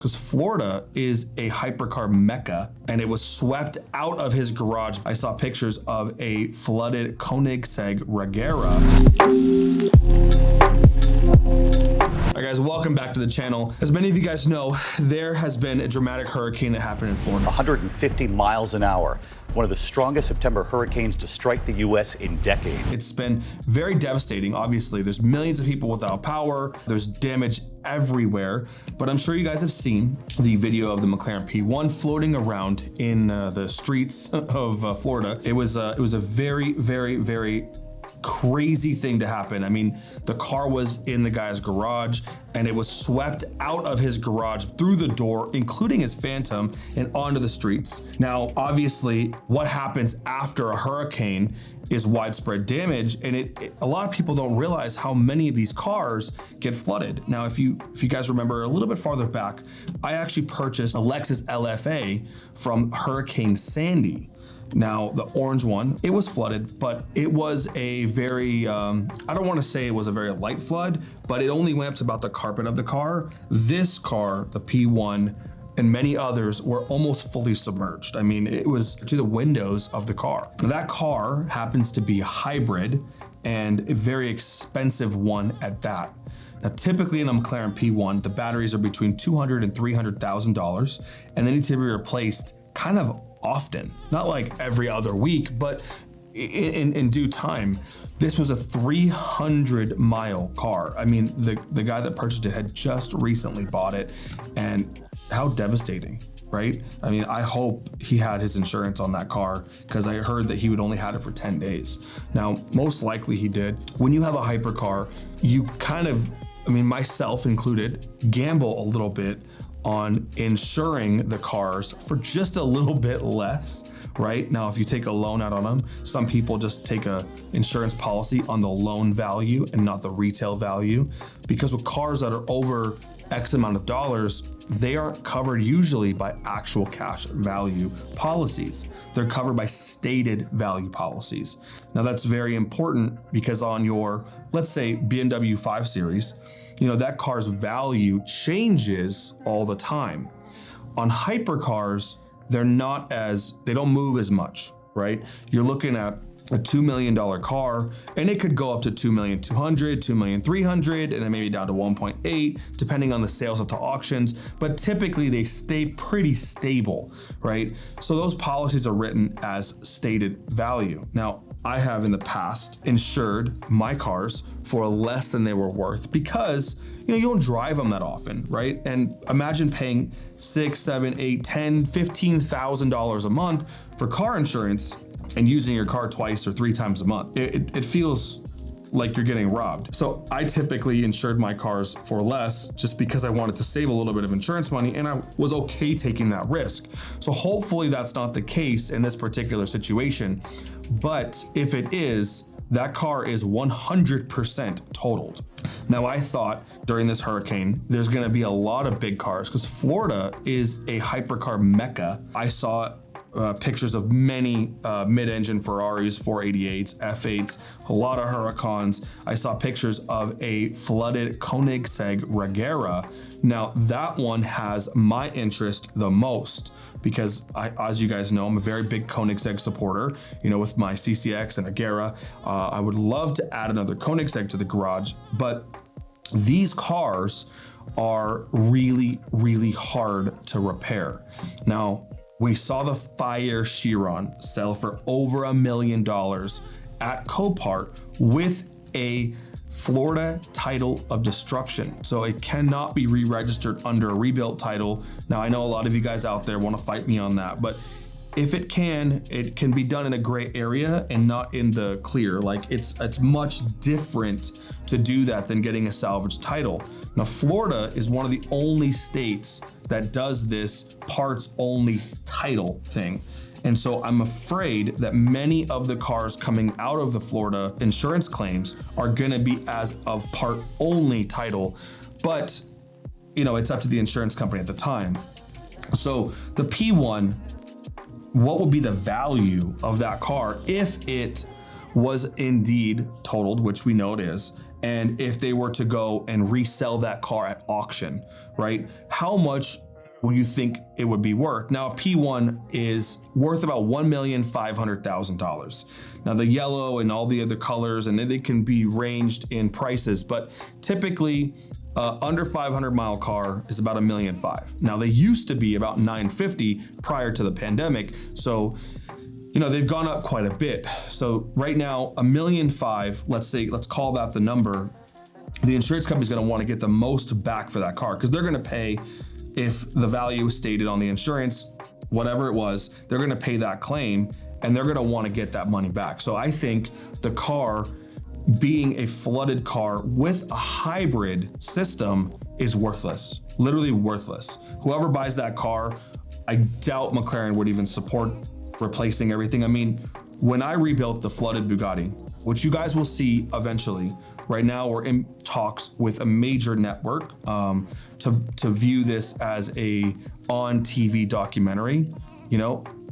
because Florida is a hypercar mecca, and it was swept out of his garage. I saw pictures of a flooded Koenigsegg Regera. All right, guys, welcome back to the channel. As many of you guys know, there has been a dramatic hurricane that happened in Florida. 150 miles an hour. One of the strongest September hurricanes to strike the U.S. in decades. It's been very devastating. Obviously, there's millions of people without power. There's damage everywhere. But I'm sure you guys have seen the video of the McLaren P1 floating around in the streets of Florida. It was a very, very, very crazy thing to happen. I mean, the car was in the guy's garage and it was swept out of his garage through the door, including his Phantom, and onto the streets. Now, obviously, what happens after a hurricane is widespread damage, and a lot of people don't realize how many of these cars get flooded. Now, if you guys remember a little bit farther back, I actually purchased a Lexus LFA from Hurricane Sandy. Now, the orange one, it was flooded, but it was a very, I don't want to say it was a very light flood, but it only went up to about the carpet of the car. This car, the P1, and many others were almost fully submerged. I mean, it was to the windows of the car. Now, that car happens to be a hybrid and a very expensive one at that. Now, typically in a McLaren P1, the batteries are between $200,000 and $300,000, and they need to be replaced kind of often, not like every other week, but in due time. This was a 300-mile car. I mean, the guy that purchased it had just recently bought it, and how devastating, right? I mean, I hope he had his insurance on that car, because I heard that he would only had it for 10 days. Now, most likely he did. When you have a hypercar, you kind of, I mean, myself included, gamble a little bit on insuring the cars for just a little bit less, right? Now, if you take a loan out on them, some people just take a insurance policy on the loan value and not the retail value, because with cars that are over X amount of dollars, they aren't covered usually by actual cash value policies. They're covered by stated value policies. Now, that's very important because on your, let's say, BMW 5 Series, you know, that car's value changes all the time. On hypercars, they don't move as much, right? You're looking at a $2 million car, and it could go up to $2,200,000, $2,300,000, and then maybe down to 1.8, depending on the sales at the auctions. But typically they stay pretty stable, right? So those policies are written as stated value. Now, I have in the past insured my cars for less than they were worth, because you don't drive them that often, right? And imagine paying $6,000, $7,000, $8,000, $10,000, $15,000 a month for car insurance and using your car twice or 3 times a month. It feels like you're getting robbed. So I typically insured my cars for less just because I wanted to save a little bit of insurance money, and I was okay taking that risk. So hopefully that's not the case in this particular situation. But if it is, that car is 100% totaled. Now, I thought during this hurricane, there's gonna be a lot of big cars because Florida is a hypercar mecca. I saw pictures of many mid-engine Ferraris, 488s, F8s, a lot of Huracans. I saw pictures of a flooded Koenigsegg Regera. Now, that one has my interest the most because as you guys know, I'm a very big Koenigsegg supporter, with my CCX and Agera. I would love to add another Koenigsegg to the garage, but these cars are really, really hard to repair. Now, we saw the Fire Chiron sell for over $1 million at Copart with a Florida title of destruction. So it cannot be re-registered under a rebuilt title. Now, I know a lot of you guys out there want to fight me on that, but if it can be done in a gray area and not in the clear. Like it's much different to do that than getting a salvage title. Now, Florida is one of the only states that does this parts only title thing. And so I'm afraid that many of the cars coming out of the Florida insurance claims are gonna be as of part only title, but it's up to the insurance company at the time. So the P1, what would be the value of that car if it was indeed totaled, which we know it is, and if they were to go and resell that car at auction, right? How much will you think it would be worth? Now, a P1 is worth about $1,500,000. Now, the yellow and all the other colors, and they can be ranged in prices, but typically under 500 mile car is about $1.5 million. Now, they used to be about $950,000 prior to the pandemic. So, they've gone up quite a bit. So right now, $1.5 million, let's call that the number. The insurance company's gonna wanna get the most back for that car because they're gonna pay, if the value is stated on the insurance, whatever it was, they're gonna pay that claim and they're gonna wanna get that money back. So I think the car being a flooded car with a hybrid system is worthless, literally worthless. Whoever buys that car, I doubt McLaren would even support replacing everything. I mean, when I rebuilt the flooded Bugatti, which you guys will see eventually, right now we're in talks with a major network to view this as a on TV documentary.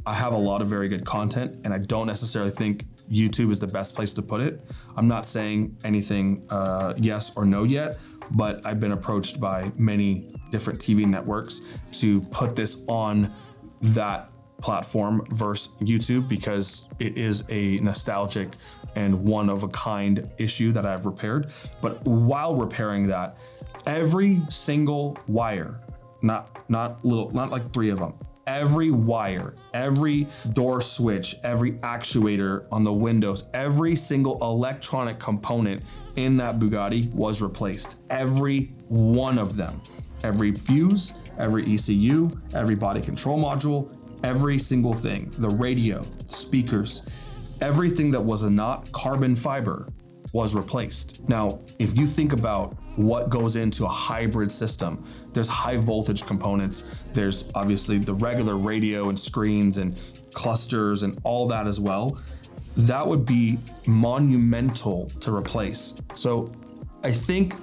I have a lot of very good content and I don't necessarily think YouTube is the best place to put it. I'm not saying anything yes or no yet, but I've been approached by many different TV networks to put this on that platform versus YouTube because it is a nostalgic and one of a kind issue that I've repaired. But while repairing that, every single wire, not like 3 of them, every wire, every door switch, every actuator on the windows, every single electronic component in that Bugatti was replaced. Every one of them. Every fuse, every ECU, every body control module, every single thing, the radio, speakers, everything that was not carbon fiber was replaced. Now, if you think about what goes into a hybrid system, there's high voltage components, there's obviously the regular radio and screens and clusters and all that as well. That would be monumental to replace. So I think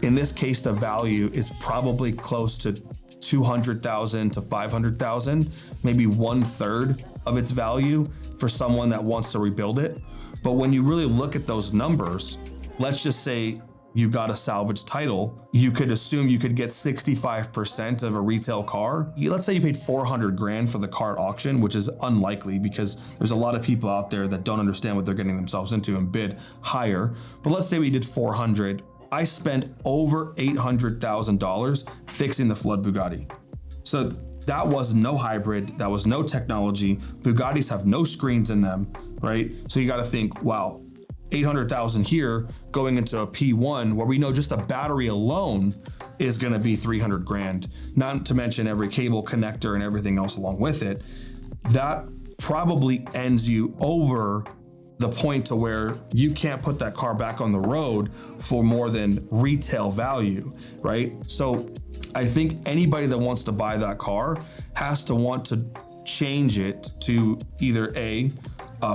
in this case, the value is probably close to $200,000 to $500,000, maybe 1/3 of its value for someone that wants to rebuild it. But when you really look at those numbers, let's just say you got a salvage title, you could assume you could get 65% of a retail car. Let's say you paid $400,000 for the car at auction, which is unlikely because there's a lot of people out there that don't understand what they're getting themselves into and bid higher. But let's say we did 400. I spent over $800,000 fixing the flood Bugatti. So that was no hybrid, that was no technology. Bugattis have no screens in them, right? So you gotta think, wow, 800,000 here going into a P1 where we know just the battery alone is gonna be 300,000, not to mention every cable connector and everything else along with it. That probably ends you over the point to where you can't put that car back on the road for more than retail value, right? So I think anybody that wants to buy that car has to want to change it to either a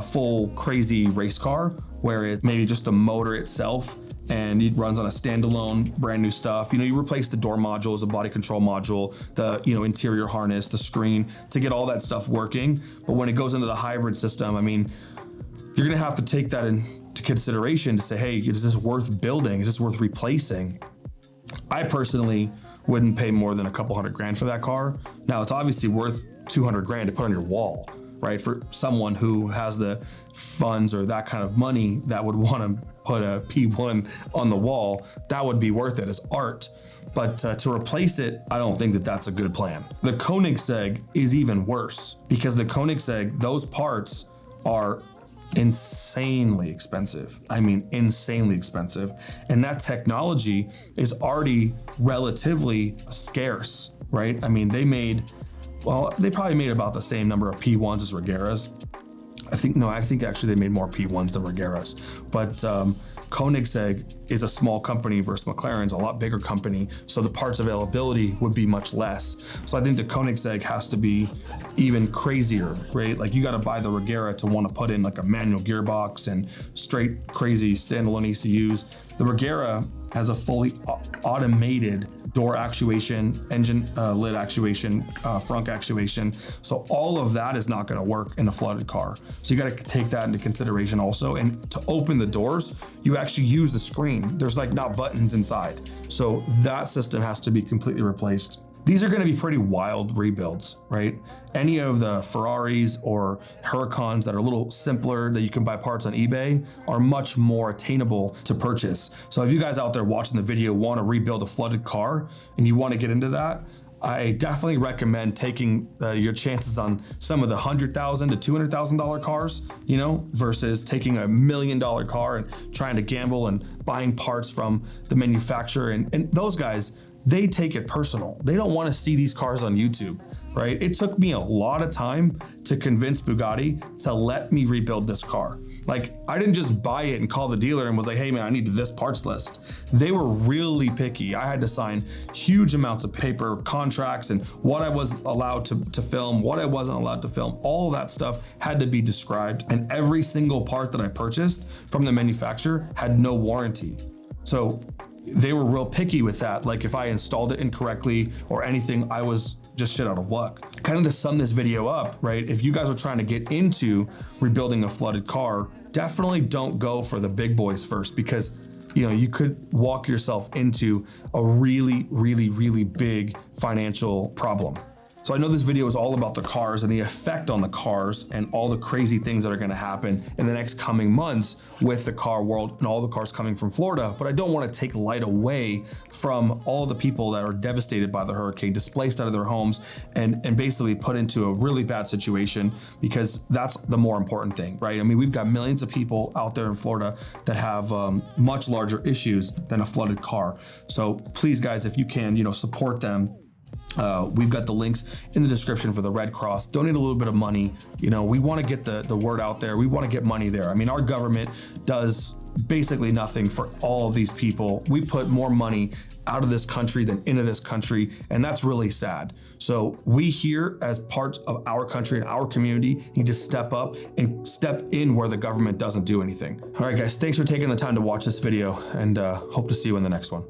full crazy race car, where it's maybe just the motor itself and it runs on a standalone brand new stuff. You replace the door modules, the body control module, the interior harness, the screen to get all that stuff working. But when it goes into the hybrid system, I mean, you're gonna have to take that into consideration to say, hey, is this worth building? Is this worth replacing? I personally wouldn't pay more than a couple $100,000 for that car. Now it's obviously worth $200,000 to put on your wall, right? For someone who has the funds or that kind of money that would want to put a P1 on the wall, that would be worth it as art. But to replace it, I don't think that that's a good plan. The Koenigsegg is even worse because the Koenigsegg, those parts are insanely expensive. I mean, insanely expensive. And that technology is already relatively scarce, right? I mean, they probably made about the same number of P1s as Regeras. I think actually they made more P1s than Regeras. But Koenigsegg is a small company versus McLaren's a lot bigger company, so the parts availability would be much less. So I think the Koenigsegg has to be even crazier, right? Like you got to buy the Regera to want to put in like a manual gearbox and straight crazy standalone ECUs. The Regera has a fully automated door actuation, engine lid actuation, front actuation. So all of that is not going to work in a flooded car. So you got to take that into consideration also. And to open the doors, you actually use the screen. There's like not buttons inside. So that system has to be completely replaced. These are gonna be pretty wild rebuilds, right? Any of the Ferraris or Huracans that are a little simpler that you can buy parts on eBay are much more attainable to purchase. So if you guys out there watching the video wanna rebuild a flooded car and you wanna get into that, I definitely recommend taking your chances on some of the $100,000 to $200,000 cars, you know, versus taking $1 million car and trying to gamble and buying parts from the manufacturer. And those guys, they take it personal. They don't want to see these cars on YouTube, right? It took me a lot of time to convince Bugatti to let me rebuild this car. Like, I didn't just buy it and call the dealer and was like, hey man, I need this parts list. They were really picky. I had to sign huge amounts of paper contracts and what I was allowed to film, what I wasn't allowed to film. All of that stuff had to be described, and every single part that I purchased from the manufacturer had no warranty. So they were real picky with that. Like, if I installed it incorrectly or anything, I was just shit out of luck. Kind of to sum this video up, right? If you guys are trying to get into rebuilding a flooded car, definitely don't go for the big boys first, because you know, you could walk yourself into a really, really, really big financial problem. So I know this video is all about the cars and the effect on the cars and all the crazy things that are gonna happen in the next coming months with the car world and all the cars coming from Florida, but I don't wanna take light away from all the people that are devastated by the hurricane, displaced out of their homes, and basically put into a really bad situation, because that's the more important thing, right? I mean, we've got millions of people out there in Florida that have much larger issues than a flooded car. So please guys, if you can, you know, support them. We've got the links in the description for the Red Cross. Donate a little bit of money. You know, we want to get the word out there. We want to get money there. I mean, our government does basically nothing for all of these people. We put more money out of this country than into this country, and that's really sad. So we here, as part of our country and our community, need to step up and step in where the government doesn't do anything. All right, guys, thanks for taking the time to watch this video, and hope to see you in the next one.